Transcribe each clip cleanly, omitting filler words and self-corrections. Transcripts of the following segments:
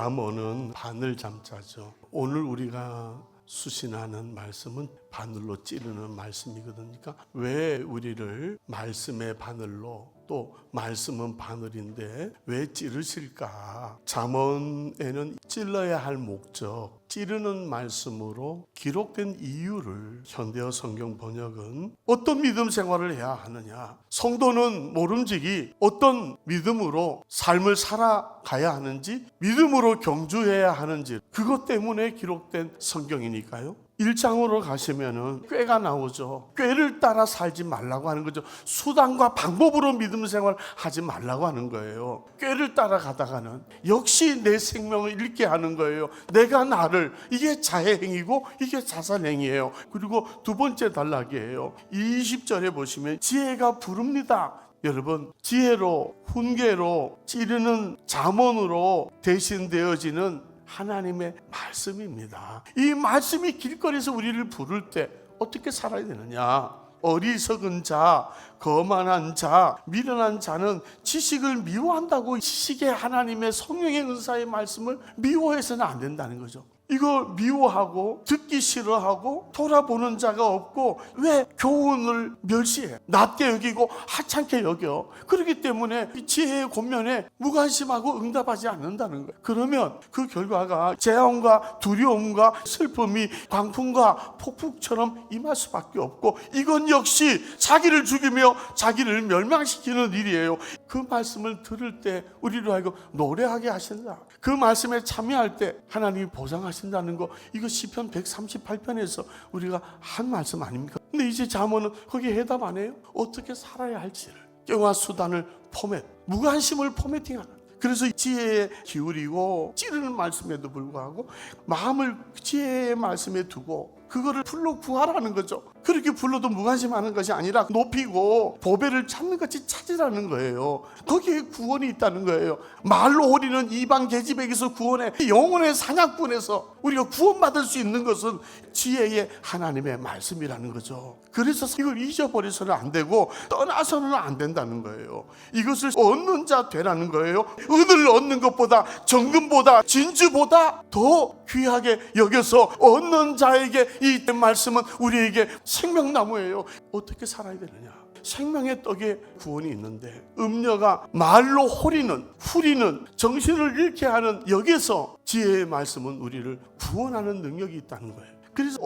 잠언은 바늘 잠자죠. 오늘 우리가 수신하는 말씀은 바늘로 찌르는 말씀이거든요. 그러니까 왜 우리를 말씀의 바늘로, 또 말씀은 바늘인데 왜 찌르실까? 잠언에는 찔러야 할 목적, 찌르는 말씀으로 기록된 이유를 현대어 성경 번역은 어떤 믿음 생활을 해야 하느냐, 성도는 모름지기 어떤 믿음으로 삶을 살아가야 하는지, 믿음으로 경주해야 하는지, 그것 때문에 기록된 성경이니까요. 1장으로 가시면은 꾀가 나오죠. 꾀를 따라 살지 말라고 하는 거죠. 수단과 방법으로 믿음 생활 하지 말라고 하는 거예요. 꾀를 따라가다가는 역시 내 생명을 잃게 하는 거예요. 내가 나를, 이게 자해행위고 이게 자살행위예요. 그리고 두 번째 단락이에요. 20절에 보시면 지혜가 부릅니다. 여러분, 지혜로, 훈계로, 찌르는 잠언으로 대신되어지는 하나님의 말씀입니다. 이 말씀이 길거리에서 우리를 부를 때 어떻게 살아야 되느냐? 어리석은 자, 거만한 자, 미련한 자는 지식을 미워한다고. 지식의 하나님의 성령의 은사의 말씀을 미워해서는 안 된다는 거죠. 이거 미워하고 듣기 싫어하고 돌아보는 자가 없고, 왜 교훈을 멸시해? 낮게 여기고 하찮게 여겨. 그렇기 때문에 지혜의 권면에 무관심하고 응답하지 않는다는 거예요. 그러면 그 결과가 재앙과 두려움과 슬픔이 광풍과 폭풍처럼 임할 수밖에 없고, 이건 역시 자기를 죽이며 자기를 멸망시키는 일이에요. 그 말씀을 들을 때 우리로 하여금 노래하게 하신다. 그 말씀에 참여할 때 하나님이 보장하신다는 거, 이거 시편 138편에서 우리가 한 말씀 아닙니까? 근데 이제 잠언은 거기에 해답 안 해요? 어떻게 살아야 할지를, 꾀와 수단을 무관심을 포매팅하는. 그래서 지혜에 기울이고 찌르는 말씀에도 불구하고 마음을 지혜의 말씀에 두고 그거를 불러 구하라는 거죠. 그렇게 불러도 무관심하는 것이 아니라 높이고 보배를 찾는 것이 찾으라는 거예요. 거기에 구원이 있다는 거예요. 말로 호리는 이방 계집에게서 구원해, 영혼의 사냥꾼에서 우리가 구원받을 수 있는 것은 지혜의 하나님의 말씀이라는 거죠. 그래서 이걸 잊어버려서는 안 되고 떠나서는 안 된다는 거예요. 이것을 얻는 자 되라는 거예요. 은을 얻는 것보다, 정금보다, 진주보다 더 귀하게 여겨서 얻는 자에게 이 말씀은 우리에게 생명나무예요. 어떻게 살아야 되느냐? 생명의 떡에 구원이 있는데, 음녀가 말로 후리는 정신을 잃게 하는 여기서 지혜의 말씀은 우리를 구원하는 능력이 있다는 거예요. 그래서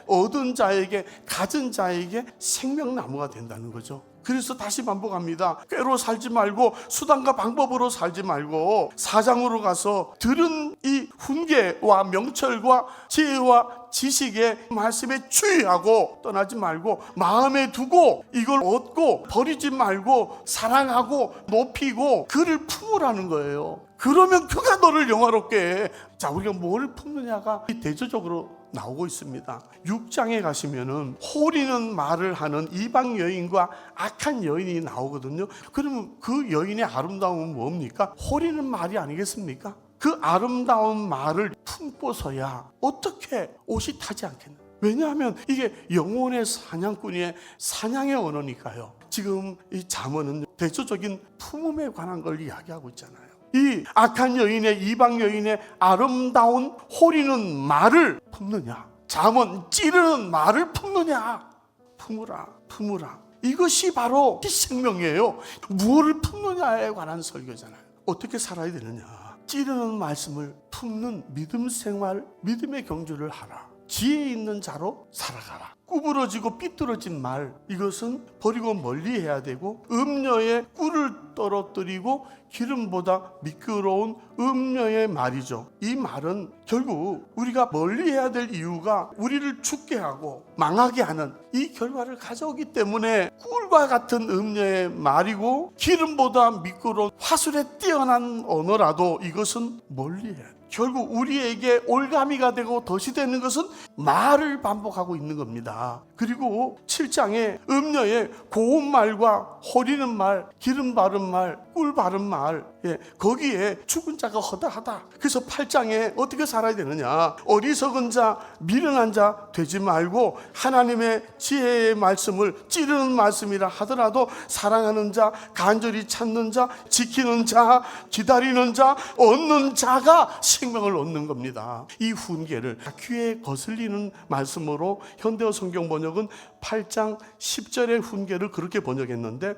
얻은 자에게, 가진 자에게 생명나무가 된다는 거죠. 그래서 다시 반복합니다. 꾀로 살지 말고 수단과 방법으로 살지 말고 4장으로 가서 들은 이 훈계와 명철과 지혜와 지식의 말씀에 주의하고 떠나지 말고 마음에 두고 이걸 얻고 버리지 말고 사랑하고 높이고 그를 품으라는 거예요. 그러면 그가 너를 영화롭게 해. 자, 우리가 뭘 품느냐가 대조적으로 나오고 있습니다. 6장에 가시면은 호리는 말을 하는 이방 여인과 악한 여인이 나오거든요. 그러면 그 여인의 아름다움은 뭡니까? 호리는 말이 아니겠습니까? 그 아름다운 말을 품고서야 어떻게 옷이 타지 않겠나? 왜냐하면 이게 영혼의 사냥꾼의 사냥의 언어니까요. 지금 이 잠언은 대조적인 품음에 관한 걸 이야기하고 있잖아요. 이 악한 여인의, 이방 여인의 아름다운 호리는 말을 품느냐, 잠언 찌르는 말을 품느냐? 품으라. 이것이 바로 생명이에요. 무엇을 품느냐에 관한 설교잖아요. 어떻게 살아야 되느냐? 찌르는 말씀을 품는 믿음 생활, 믿음의 경주를 하라. 지혜 있는 자로 살아가라. 구부러지고 삐뚤어진 말, 이것은 버리고 멀리해야 되고, 음녀의 꿀을 떨어뜨리고 기름보다 미끄러운 음녀의 말이죠. 이 말은 결국 우리가 멀리해야 될 이유가 우리를 죽게 하고 망하게 하는 이 결과를 가져오기 때문에 꿀과 같은 음녀의 말이고, 기름보다 미끄러운 화술에 뛰어난 언어라도 이것은 멀리해야 돼. 결국 우리에게 올가미가 되고 덫이 되는 것은 말을 반복하고 있는 겁니다. 있다. 그리고 7장에 음녀의 고운 말과 호리는 말, 기름 바른 말, 꿀 바른 말, 거기에 죽은 자가 허다하다. 그래서 8장에 어떻게 살아야 되느냐? 어리석은 자, 미련한 자 되지 말고 하나님의 지혜의 말씀을 찌르는 말씀이라 하더라도 사랑하는 자, 간절히 찾는 자, 지키는 자, 기다리는 자, 얻는 자가 생명을 얻는 겁니다. 이 훈계를 귀에 거슬리는 말씀으로 현대어 성경 번역은 8장 10절의 훈계를 그렇게 번역했는데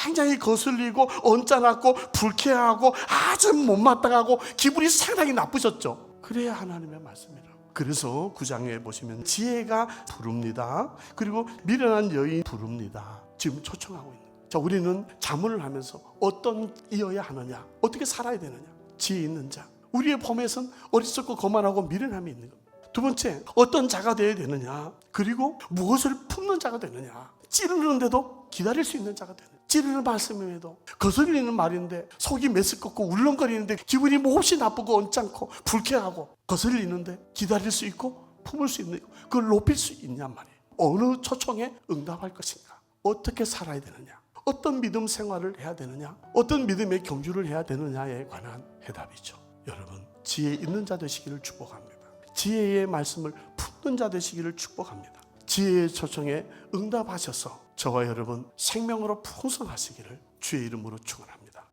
굉장히 거슬리고 언짢았고 불쾌하고 아주 못마땅하고 기분이 상당히 나쁘셨죠. 그래야 하나님의 말씀이라고. 그래서 9장에 보시면 지혜가 부릅니다. 그리고 미련한 여인 부릅니다. 지금 초청하고 있는. 자, 우리는 자문을 하면서 어떤 이어야 하느냐, 어떻게 살아야 되느냐. 지혜 있는 자. 우리의 포맷은 어리석고 거만하고 미련함이 있는 겁니다. 두 번째, 어떤 자가 되어야 되느냐. 그리고 무엇을 품는 자가 되느냐. 찌르는데도 기다릴 수 있는 자가 되느냐. 찌르는 말씀임에도 거슬리는 말인데 속이 메스껍고 울렁거리는데 기분이 몹시 나쁘고 언짢고 불쾌하고 거슬리는데 기다릴 수 있고 품을 수 있는, 그걸 높일 수 있냔 말이에요. 어느 초청에 응답할 것인가. 어떻게 살아야 되느냐. 어떤 믿음 생활을 해야 되느냐. 어떤 믿음의 경주를 해야 되느냐에 관한 해답이죠. 여러분, 지혜 있는 자 되시기를 축복합니다. 지혜의 말씀을 품는 자 되시기를 축복합니다. 지혜의 초청에 응답하셔서 저와 여러분 생명으로 풍성하시기를 주의 이름으로 축원합니다.